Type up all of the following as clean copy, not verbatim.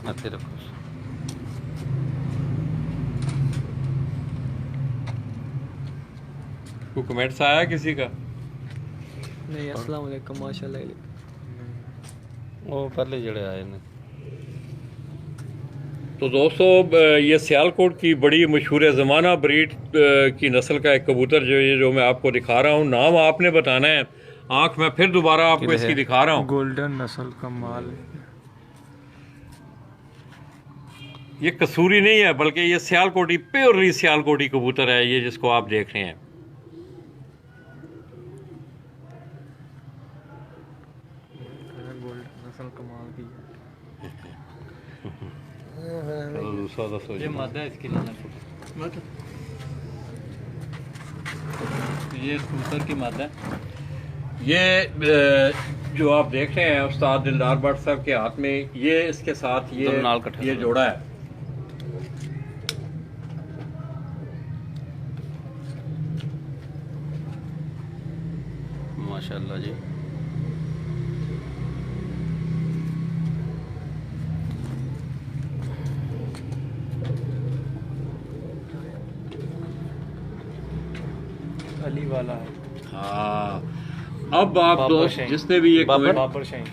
आते रखो। कोई कमेंट्स आया किसी का? नहीं, अस्सलाम वालेकुम माशाल्लाह। वो पहले जड़े आए ने। तो दोस्तों ये सियालकोट की बड़ी मशहूर ज़माना ब्रीड की नस्ल का एक कबूतर जो मैं आपको दिखा रहा हूँ, नाम आपने बताना है। आंख मैं फिर दोबारा आपको इसकी दिखा रहा हूँ। गोल्डन नस्ल का माल। ये कसूरी नहीं है, बल्कि ये सियालकोटी, प्योरली सियालकोटी कबूतर है ये, जिसको आप देख रहे हैं। गोल्डन नस्ल का माल भी दूसरा दसो ये मादा है इसकी लाना मत। ये कबूतर की मादा है। ये जो आप देख रहे हैं उस्ताद दिलदार भट्ट साहब के हाथ में, ये इसके साथ ये जोड़ा है। माशाल्लाह जी। अली वाला है। हाँ, अब आप दोस्त जिसने भी ये बाबर शाहीन,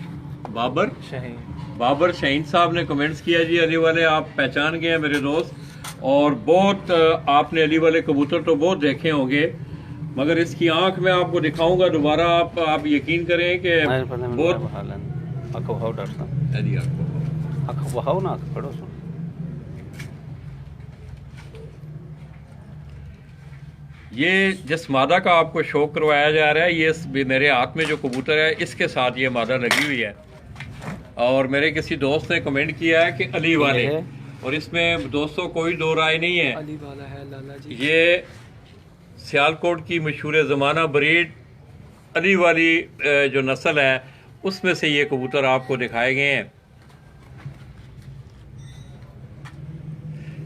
बाबर शाहीन, बाबर शाहीन साहब ने कमेंट्स किया जी, अली वाले आप पहचान गए हैं मेरे दोस्त। और बहुत आपने अली वाले कबूतर तो बहुत देखे होंगे, मगर इसकी आंख मैं आपको दिखाऊंगा दोबारा। आप यकीन करें कि बहुत ये जिस मादा का आपको शौक करवाया जा रहा है, ये मेरे हाथ में जो कबूतर है इसके साथ ये मादा लगी हुई है। और मेरे किसी दोस्त ने कमेंट किया है कि अली वाले, और इसमें दोस्तों कोई दो राय नहीं है, अली वाला है लाला जी। ये सियालकोट की मशहूर ज़माना ब्रीड अली वाली जो नस्ल है उसमें से ये कबूतर आपको दिखाए गए हैं।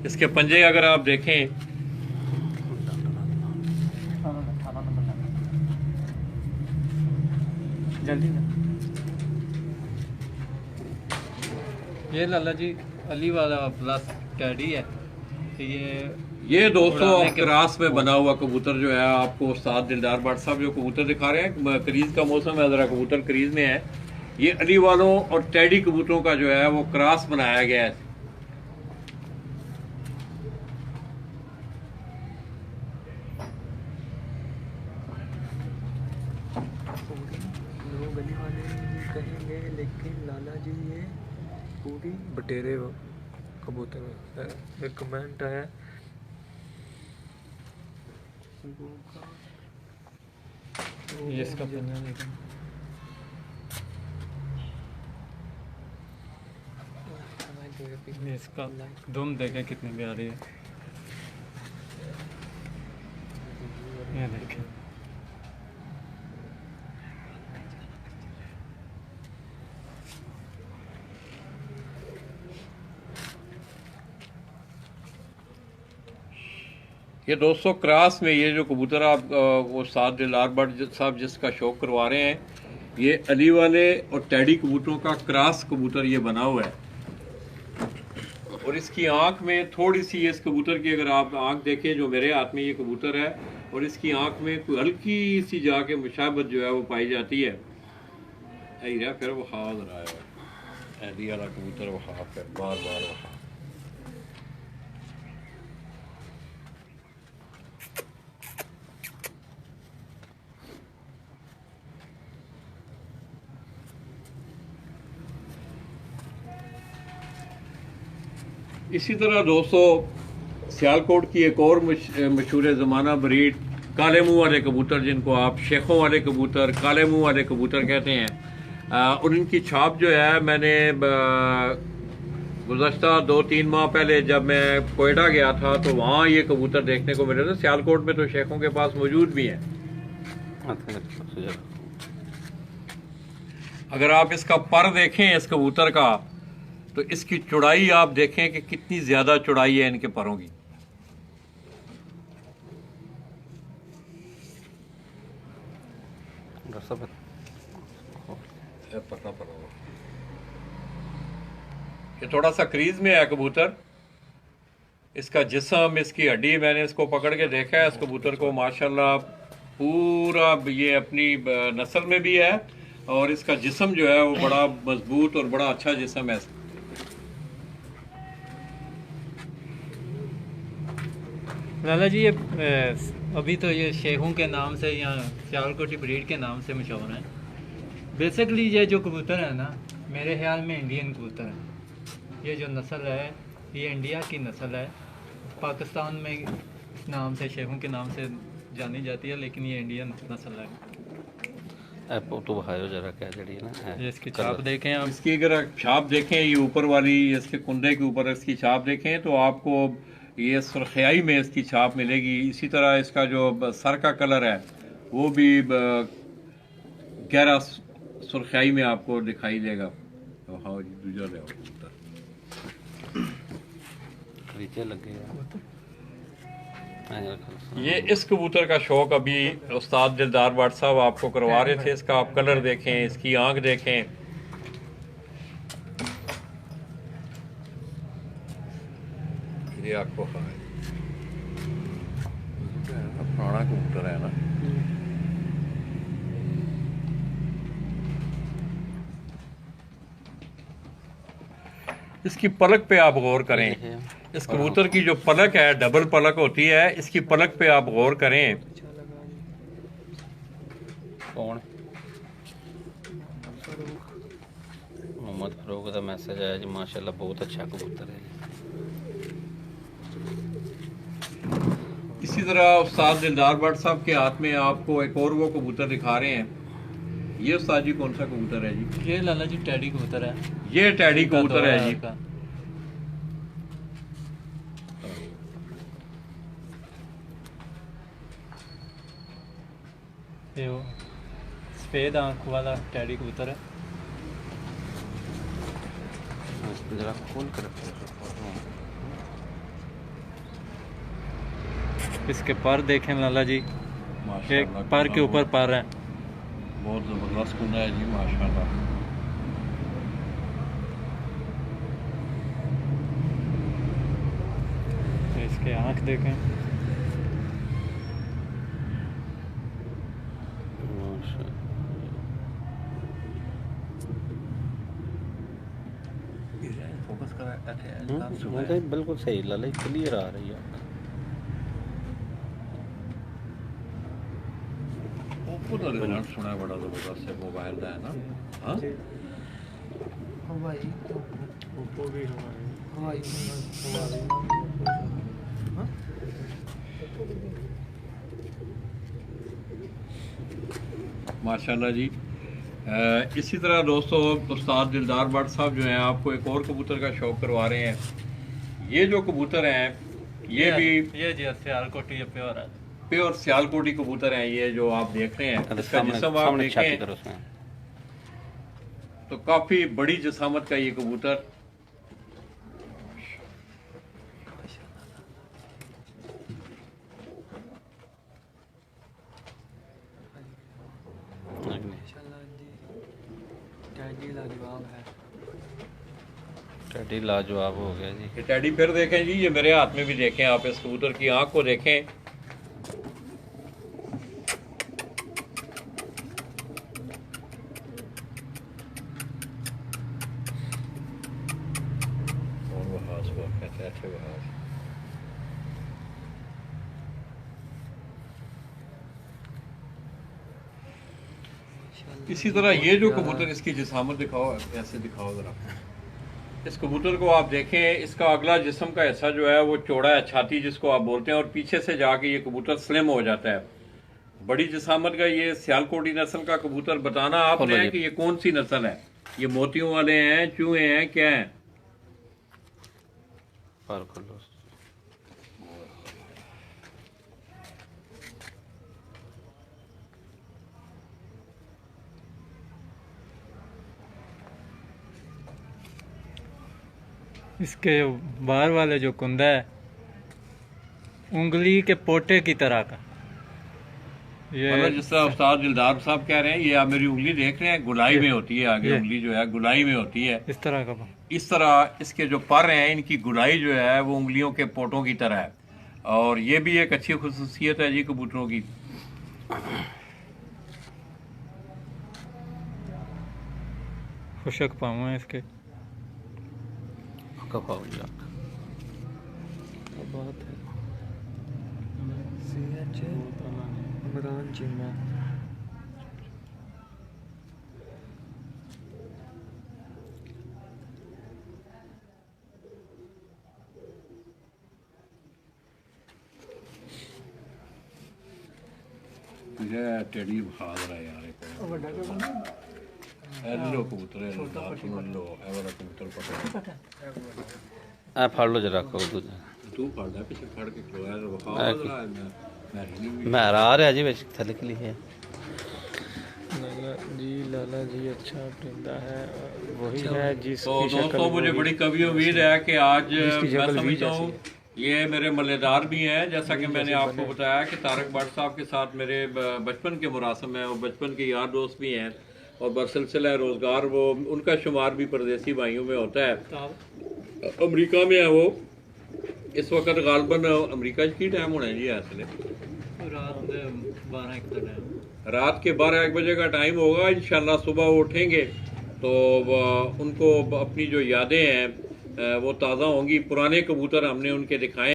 इसके पंजे अगर आप देखें, जल्दी ना। ये लाला जी अली वाला प्लस टैडी है। ये दोस्तों क्रास में बना हुआ कबूतर जो है, आपको उस्ताद दिलदार भट्ट साहब जो कबूतर दिखा रहे हैं, क्रीज का मौसम है, ज़रा कबूतर क्रीज में है। ये अली वालों और टैडी कबूतरों का जो है वो क्रास बनाया गया है। लोग अली वाले कहेंगे, लेकिन लाला जी ये पूरी बटेरे कबूतर है। एक कमेंट है ये इसका पंजा देखो। इसका दुम देखे कितनी प्यारी है। ये देखें, ये दोस्तों क्रास में ये जो कबूतर आप वो उस्ताद दिलदार भट्ट साहब जिसका शौक करवा रहे हैं, ये अली वाले और टैडी कबूतरों का क्रास कबूतर ये बना हुआ है। और इसकी आंख में थोड़ी सी, इस कबूतर की अगर आप आंख देखें, जो मेरे हाथ में ये कबूतर है, और इसकी आंख में कोई हल्की सी जाके मुशाबत जो है वो पाई जाती है। फिर वो खाद रहा है अली वाला कबूतर, वो खा फिर बार बार वो खा। इसी तरह दोस्तों सियालकोट की एक और मशहूर ज़माना ब्रीड काले मुंह वाले कबूतर, जिनको आप शेखों वाले कबूतर, काले मुंह वाले कबूतर कहते हैं, उनकी छाप जो है मैंने गुज़श्ता 2-3 माह पहले जब मैं कोयटा गया था तो वहाँ ये कबूतर देखने को मिले थे। सियालकोट में तो शेखों के पास मौजूद भी हैं। अगर आप इसका पर देखें इस कबूतर का, तो इसकी चौड़ाई आप देखें कि कितनी ज़्यादा चौड़ाई है इनके परों की। पता ये थोड़ा सा क्रीज में है कबूतर। इसका जिस्म, इसकी हड्डी, मैंने इसको पकड़ के देखा है इस कबूतर को, माशाल्लाह पूरा ये अपनी नस्ल में भी है और इसका जिस्म जो है वो बड़ा मजबूत और बड़ा अच्छा जिस्म है। लाला जी, ये अभी तो ये शेखों के नाम से या सियालकोटी ब्रीड के नाम से मशहूर हैं। बेसिकली ये जो कबूतर है ना, मेरे ख्याल में इंडियन कबूतर है। ये जो नस्ल है ये इंडिया की नस्ल है। पाकिस्तान में इस नाम से, शेखों के नाम से जानी जाती है, लेकिन ये इंडियन नस्ल है। तो भाई जरा क्या जड़ी ना है। ये इसकी छाप देखें आप। इसकी अगर छाप देखें, ये ऊपर वाली इसके कुंदे के ऊपर इसकी छाप देखें तो आपको ये सुर्खियाई में इसकी छाप मिलेगी। इसी तरह इसका जो सर का कलर है वो भी गहरा सुर्खियाई में आपको दिखाई देगा। तो हाँ जी, दूजा ले आओ। ये इस कबूतर का शौक अभी उस्ताद दिलदार भट्ट साहब आपको करवा रहे थे। इसका आप कलर देखें, इसकी आंख देखें। ये आपको पुराना कबूतर है ना। इसकी पलक पे आप गौर करें। इस कबूतर की जो पलक है, डबल पलक होती है, इसकी पलक पे आप गौर करें। कौन? मोहम्मद फारूक का मैसेज आया जी, माशाल्लाह बहुत अच्छा कबूतर है। इसी तरह उस्ताद दिलदार भट्ट साहब के हाथ में आपको एक और वो कबूतर दिखा रहे हैं। ये उस्ताद जी कौन सा कबूतर है जी? ये लाला जी टैडी कबूतर है। ये टैडी कबूतर है जी। ये वो सफेद आंख वाला टैडी कबूतर है। जरा खोल कर इसके पर देखें लाला जी, एक पर के ऊपर पर है। बहुत जबरदस्त कुंदा है जी, माशाल्लाह। इसके आंख देखें। फोकस कर बिल्कुल सही लाला, क्लियर आ रही है। ओप्पो का रिजल्ट सुना है बड़ा जबरदस्त है, मोबाइल का है ना। हाँ हवाई ओप्पो भी हवाई माशाल्लाह जी। इसी तरह दोस्तों उस्ताद दिलदार भट्ट साहब जो हैं आपको एक और कबूतर का शौक करवा रहे हैं। ये जो कबूतर हैं ये भी ये जी सियालकोटी प्योर है। प्योर सियालकोटी कबूतर हैं। ये जो आप देख रहे हैं, इसका जिस्म आप देखें तो काफी बड़ी जिसामत का ये कबूतर। टैडी लाजवाब हो गया जी। ये टैडी फिर देखें जी, ये मेरे हाथ में भी देखें आप। इस कबूतर की आंख को देखें। इसी तरह ये जो कबूतर, इसकी जिसामत दिखाओ, ऐसे दिखाओ जरा। इस कबूतर को आप देखें, इसका अगला जिस्म का हिस्सा जो है वो चौड़ा है, छाती जिसको आप बोलते हैं, और पीछे से जाके ये कबूतर स्लिम हो जाता है। बड़ी जिसामत का ये सियालकोटी नस्ल का कबूतर। बताना आपने है कि ये कौन सी नस्ल है। ये मोतियों वाले हैं, चूहे हैं, क्या है? इसके बाहर वाले जो कुंदा है उंगली के पोटे की तरह का, मतलब जिस तरह उस्ताद दिलदार साहब कह रहे हैं, ये आप मेरी उंगली देख रहे हैं, गुलाई में होती है, आगे उंगली जो है गुलाई में होती है। इस तरह का इस तरह इसके जो पर हैं, इनकी गुलाई जो है वो उंगलियों के पोटों की तरह है, और ये भी एक अच्छी खुसूसियत है जी कबूतरों की। खुशक पाँव हैं इसके। बात है CH इमरान चीमा। टेडी खाद रहा है यार, लो कबूतर लो, ए वाला कबूतर पकड़, आ फड़ लो जरा को दूजा तू फड़ ले, पीछे फड़ के खलोया तो खाद रहा है। मैं आ रहा जी विच थले के लिए लाला जी अच्छा परिंदा है, वही है जिसकी तो शक्ल दोस्तों मुझे बड़ी कभी उम्मीद है कि आज मैं समझता हूँ ये मेरे मल्लेदार भी हैं, जैसा कि मैंने आपको बताया कि तारक भट्ट साहब के साथ मेरे बचपन के मुरासम हैं और बचपन के यार दोस्त भी हैं, और बरसिलसिला रोज़गार वो उनका शुमार भी परदेसी भाइयों में होता है। अमेरिका में है वो इस वक्त, गालबन अमेरिका की टाइम होना है जी असले रात के 12-1 बजे का टाइम होगा। इंशाल्लाह सुबह वो उठेंगे तो उनको अपनी जो यादें हैं वो ताज़ा होंगी। पुराने कबूतर हमने उनके दिखाए।